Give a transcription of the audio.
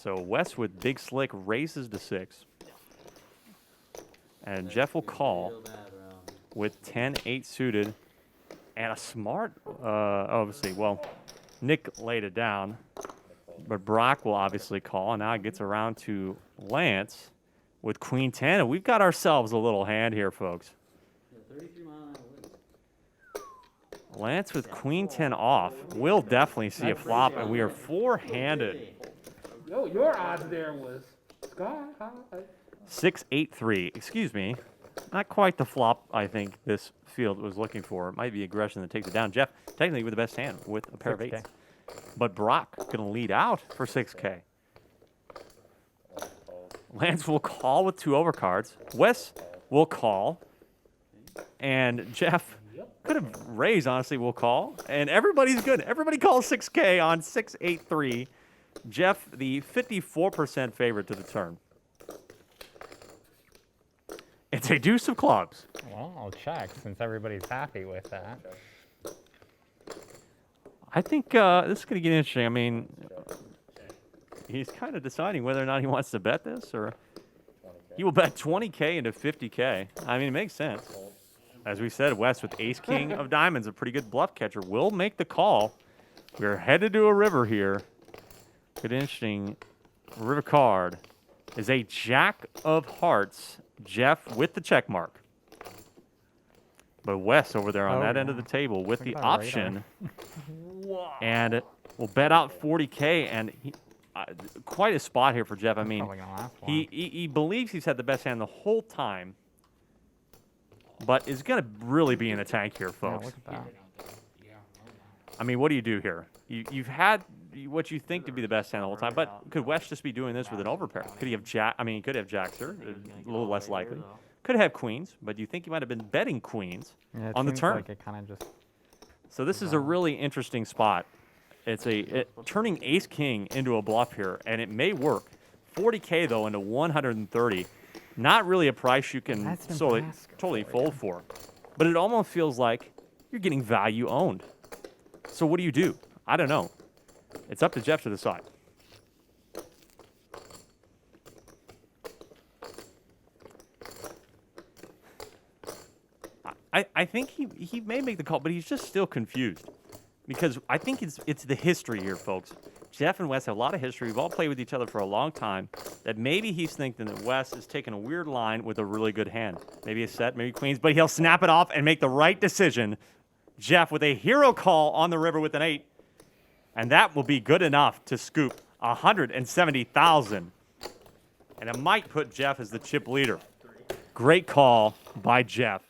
So Wes with Big Slick raises to 6. And Geoff will call with 10-8 suited. And a smart, obviously, well, Nick laid it down. But Brock will obviously call. And now it gets around to Lance with Queen 10. And we've got ourselves a little hand here, folks. Lance with Queen 10 off. We'll definitely see a flop, and we are four-handed. Yo, your odds there was sky high. 6-8-3. Excuse me. Not quite the flop I think this field was looking for. It might be aggression that takes it down. Geoff, technically with the best hand with a pair of 8s. But Brock going to lead out for 6K. Lance will call with 2 overcards. Wes will call. And Geoff could have raised, honestly, will call. And everybody's good. Everybody calls 6K on 6-8-3. Geoff, the 54% favorite to the turn. It's a deuce of clubs. Well, I'll check since everybody's happy with that. I think this is going to get interesting. I mean, he's kind of deciding whether or not he wants to bet this, or he will bet 20K into 50K. I mean, it makes sense. As we said, Wes with ace-king of diamonds, a pretty good bluff catcher, will make the call. We're headed to a river here. Good, interesting river card is a jack of hearts. Geoff with the check mark. But Wes over there on that end of the table with the option. And we'll bet out 40K. And quite a spot here for Geoff. I mean, he believes he's had the best hand the whole time. But is going to really be in the tank here, folks. Yeah, look at that. I mean, what do you do here? You've had what you think to be the best hand the whole time, but could Wes just be doing this with an overpair? Could he have jack? I mean, he could have jacks here, a little less likely. Could have queens, but you think he might have been betting queens on the turn. Like it kind of just So this is a really interesting spot. It's turning ace-king into a bluff here, and it may work. 40K, though, into 130. Not really a price you can totally fold for. But it almost feels like you're getting value owned. So what do you do? I don't know. It's up to Geoff to decide. I think he may make the call, but he's just still confused. Because I think it's the history here, folks. Geoff and Wes have a lot of history. We've all played with each other for a long time. That maybe he's thinking that Wes is taking a weird line with a really good hand. Maybe a set, maybe queens, but he'll snap it off and make the right decision. Geoff with a hero call on the river with an 8. And that will be good enough to scoop 170,000. And it might put Geoff as the chip leader. Great call by Geoff.